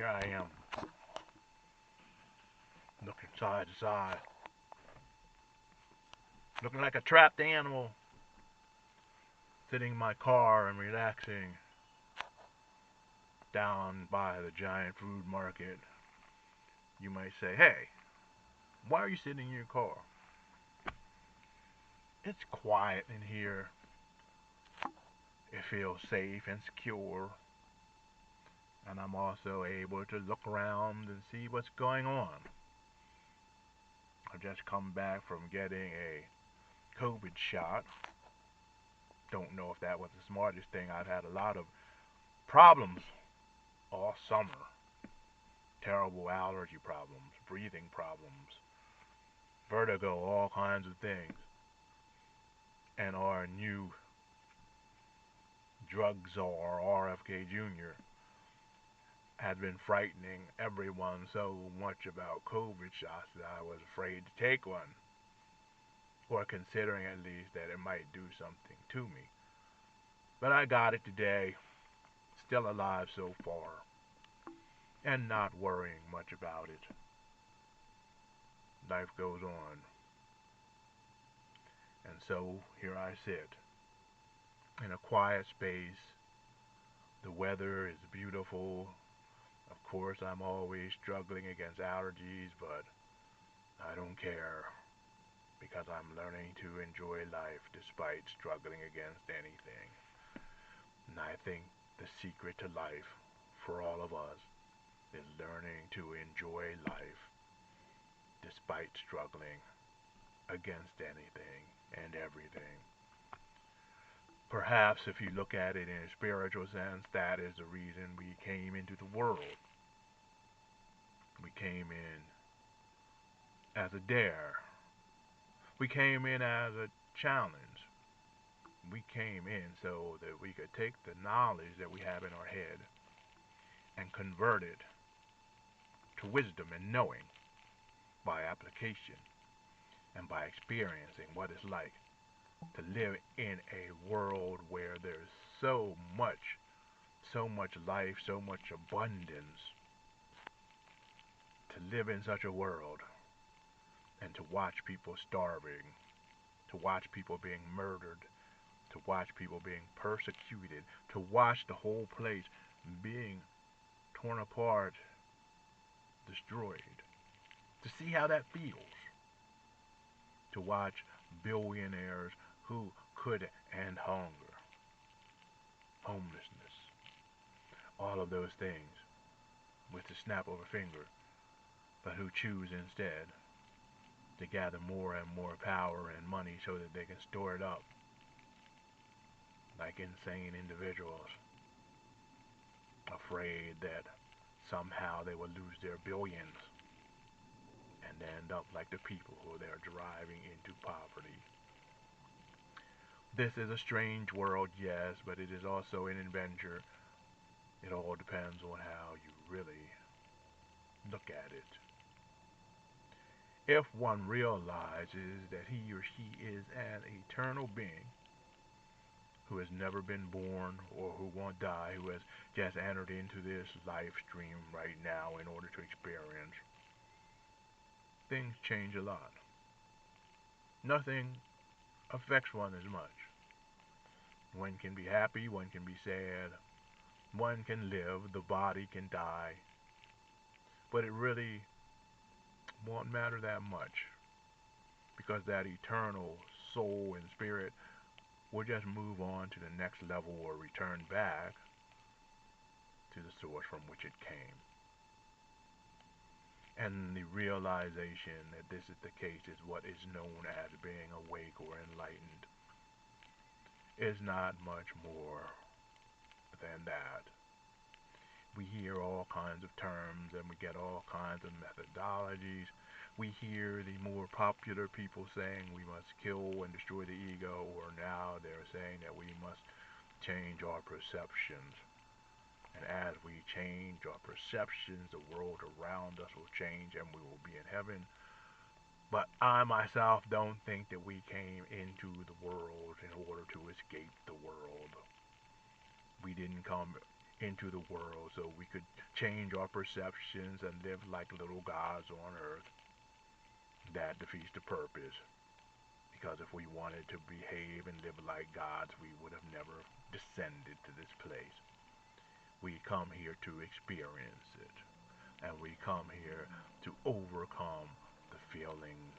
Here I am, looking side to side, looking like a trapped animal, sitting in my car and relaxing down by the giant food market. You might say, hey, why are you sitting in your car? It's quiet in here. It feels safe and secure. And I'm also able to look around and see what's going on. I've just come back from getting a COVID shot. Don't know if that was the smartest thing. I've had a lot of problems all summer. Terrible allergy problems, breathing problems, vertigo, all kinds of things. And our new drug czar, RFK Jr., had been frightening everyone so much about COVID shots that I was afraid to take one, or considering at least that it might do something to me. But I got it today, still alive so far, and not worrying much about it. Life goes on. And so here I sit in a quiet space. The weather is beautiful. Of course, I'm always struggling against allergies, but I don't care because I'm learning to enjoy life despite struggling against anything. And I think the secret to life for all of us is learning to enjoy life despite struggling against anything and everything. Perhaps if you look at it in a spiritual sense, that is the reason we came into the world. We came in as a dare. We came in as a challenge. We came in so that we could take the knowledge that we have in our head and convert it to wisdom and knowing by application and by experiencing what it's like to live in a world where there's so much life, so much abundance. To live in such a world and to watch people starving, to watch people being murdered, to watch people being persecuted, to watch the whole place being torn apart, destroyed, to see how that feels, to watch billionaires who could end hunger, homelessness, all of those things with the snap of a finger, but who choose instead to gather more and more power and money so that they can store it up like insane individuals, afraid that somehow they will lose their billions and end up like the people who they are driving into poverty. This is a strange world, yes, but it is also an adventure. It all depends on how you really look at it. If one realizes that he or she is an eternal being who has never been born or who won't die, who has just entered into this live stream right now in order to experience, things change a lot. Nothing affects one as much. One can be happy, one can be sad, one can live, the body can die, but it really won't matter that much because that eternal soul and spirit will just move on to the next level or return back to the source from which it came. And the realization that this is the case is what is known as being awake or enlightened. Is not much more than that. We hear all kinds of terms and we get all kinds of methodologies. We hear the more popular people saying we must kill and destroy the ego, or now they're saying that we must change our perceptions. And as we change our perceptions, the world around us will change and we will be in heaven. But I myself don't think that we came into the world in order to escape the world. We didn't come into the world so we could change our perceptions and live like little gods on earth. That defeats the purpose. Because if we wanted to behave and live like gods, we would have never descended to this place. We come here to experience it. And we come here to overcome the feelings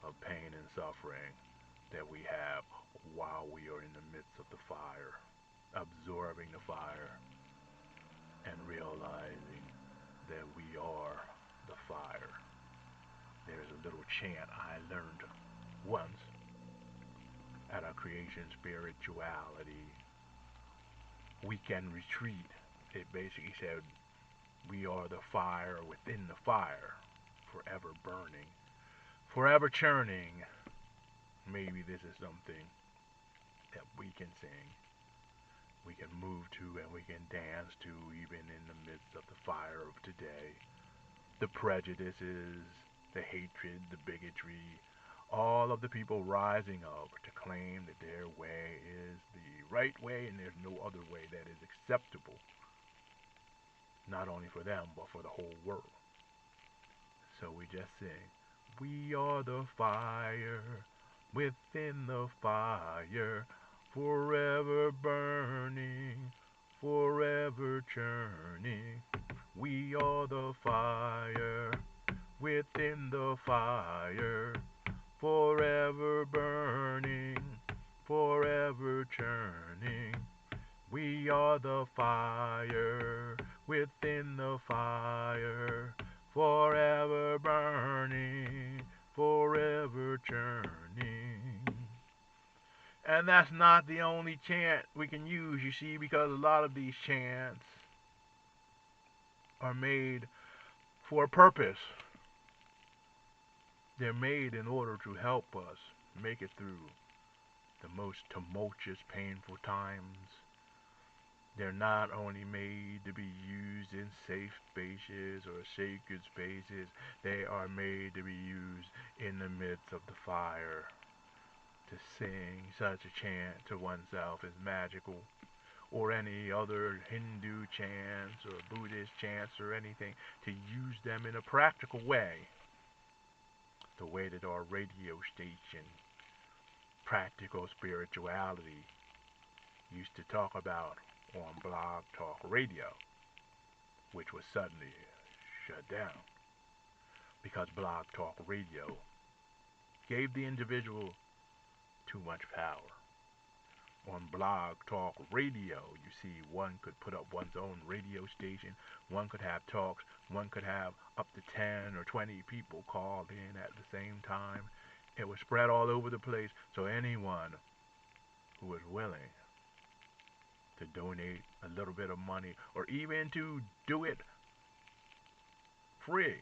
of pain and suffering that we have while we are in the midst of the fire, absorbing the fire and realizing that we are the fire. There's a little chant I learned once at our creation spirituality weekend retreat. It basically said, we are the fire within the fire, forever burning, forever churning. Maybe this is something that we can sing, we can move to, and we can dance to, even in the midst of the fire of today. The prejudices, the hatred, the bigotry, all of the people rising up to claim that their way is the right way and there's no other way that is acceptable, not only for them but for the whole world. So we just sing, we are the fire within the fire, forever burning, forever churning. We are the fire within the fire, forever burning, forever churning. We are the fire within the fire, forever burning, forever churning. And that's not the only chant we can use, you see, because a lot of these chants are made for a purpose. They're made in order to help us make it through the most tumultuous, painful times. They're not only made to be used in safe spaces or sacred spaces, they are made to be used in the midst of the fire. To sing such a chant to oneself is magical, or any other Hindu chants or Buddhist chants or anything, to use them in a practical way. The way that our radio station, Practical Spirituality, used to talk about on Blog Talk Radio, which was suddenly shut down because Blog Talk Radio gave the individual too much power. On Blog Talk Radio, you see, one could put up one's own radio station, one could have talks, one could have up to 10 or 20 people called in at the same time. It was spread all over the place, so anyone who was willing to donate a little bit of money or even to do it free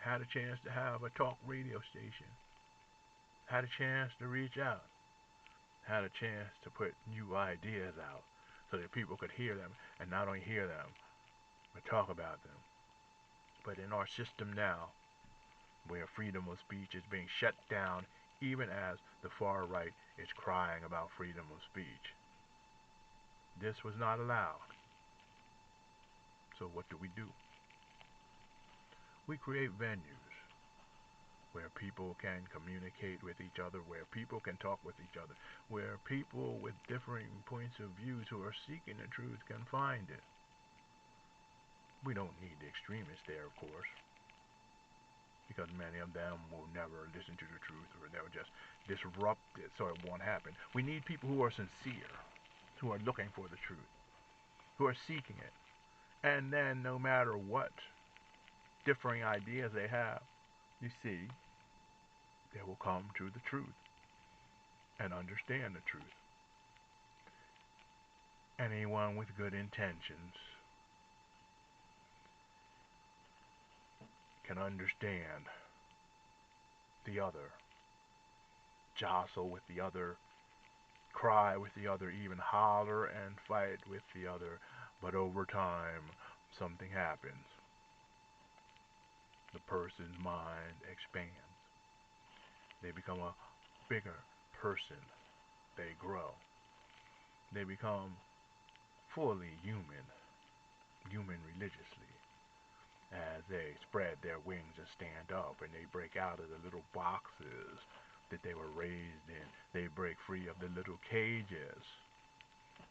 had a chance to have a talk radio station, had a chance to reach out, had a chance to put new ideas out so that people could hear them, and not only hear them, but talk about them. But in our system now, where freedom of speech is being shut down, even as the far right is crying about freedom of speech, this was not allowed. So what do? We create venues where people can communicate with each other, where people can talk with each other, where people with differing points of views who are seeking the truth can find it. We don't need the extremists there, of course, because many of them will never listen to the truth, or they'll just disrupt it so it won't happen. We need people who are sincere, who are looking for the truth, who are seeking it. And then no matter what differing ideas they have, you see, they will come to the truth and understand the truth. Anyone with good intentions can understand the other, jostle with the other, cry with the other, even holler and fight with the other. But over time, something happens. The person's mind expands. They become a bigger person. They grow. They become fully human religiously, as they spread their wings and stand up and they break out of the little boxes that they were raised in. They break free of the little cages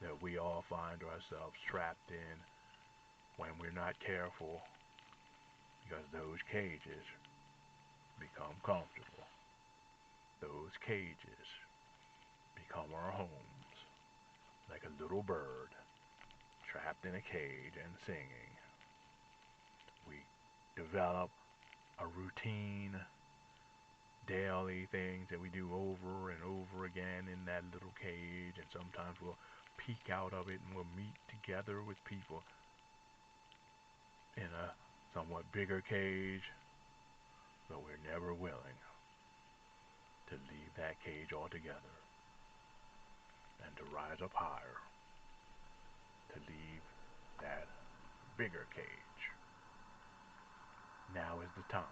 that we all find ourselves trapped in when we're not careful, because those cages become comfortable. Those cages become our homes, like a little bird trapped in a cage and singing. We develop a routine, daily things that we do over and over again in that little cage, and sometimes we'll peek out of it and we'll meet together with people in a somewhat bigger cage, but we're never willing to leave that cage altogether and to rise up higher, to leave that bigger cage. Now is the time.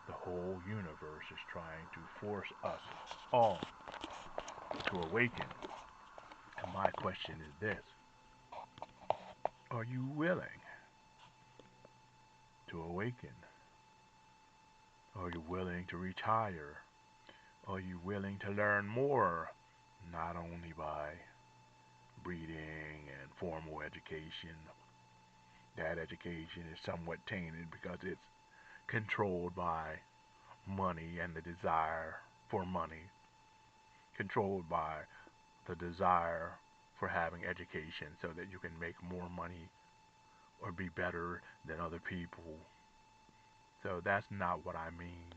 The whole universe is trying to force us all to awaken. And my question is this: are you willing to awaken? Are you willing to reach higher? Are you willing to learn more? Not only by breeding and formal education. That education is somewhat tainted because it's controlled by money and the desire for money, controlled by the desire for having education so that you can make more money or be better than other people. So that's not what I mean.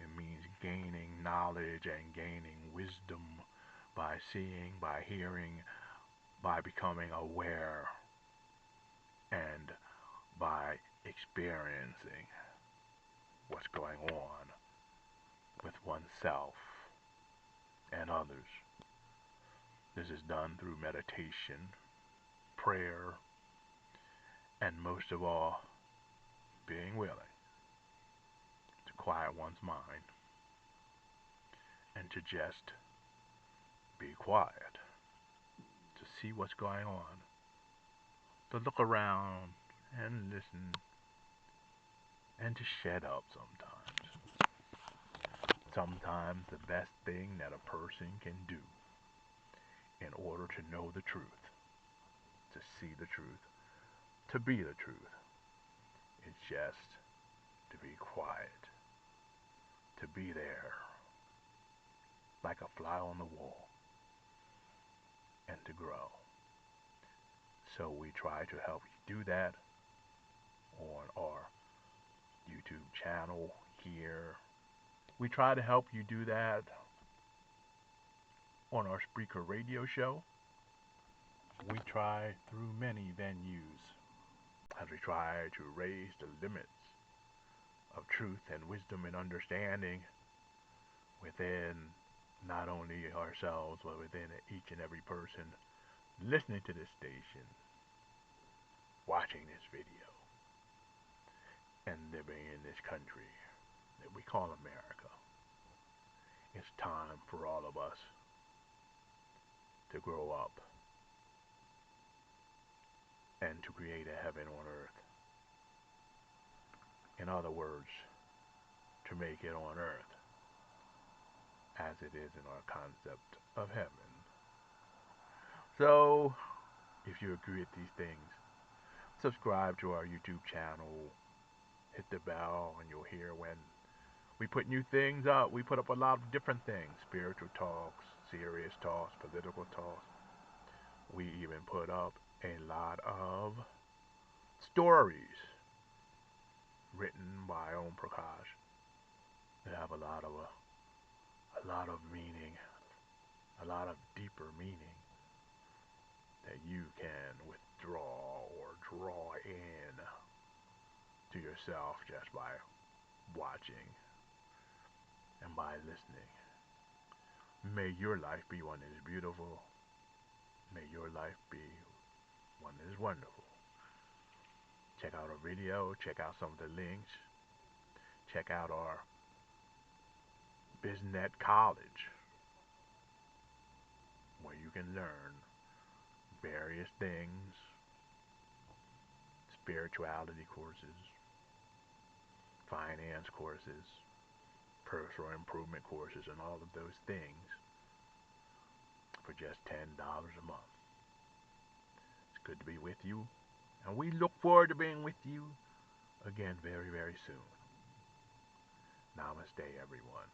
It means gaining knowledge and gaining wisdom by seeing, by hearing, by becoming aware, and by experiencing what's going on with oneself and others. This is done through meditation, prayer, and most of all, being willing to quiet one's mind and to just be quiet, to see what's going on, to look around and listen, and to shut up sometimes. Sometimes the best thing that a person can do in order to know the truth, to see the truth, to be the truth, is just to be quiet, to be there, like a fly on the wall, and to grow. So we try to help you do that on our YouTube channel here. We try to help you do that on our Spreaker radio show. We try through many venues as we try to raise the limits of truth and wisdom and understanding within not only ourselves, but within each and every person listening to this station, watching this video, and living in this country that we call America. It's time for all of us to grow up and to create a heaven on earth. In other words, to make it on earth as it is in our concept of heaven. So, if you agree with these things, subscribe to our YouTube channel, hit the bell, and you'll hear when we put new things up. We put up a lot of different things: spiritual talks, serious talks, political talks. We even put up a lot of stories written by Prakash that have a lot of meaning, a lot of deeper meaning that you can withdraw or draw in to yourself just by watching and by listening. May your life be one that is beautiful. May your life be one that is wonderful. Check out our video. Check out some of the links. Check out our BizNet College, where you can learn various things, spirituality courses, finance courses, personal improvement courses, and all of those things for just $10 a month. It's good to be with you, and we look forward to being with you again very, very soon. Namaste, everyone.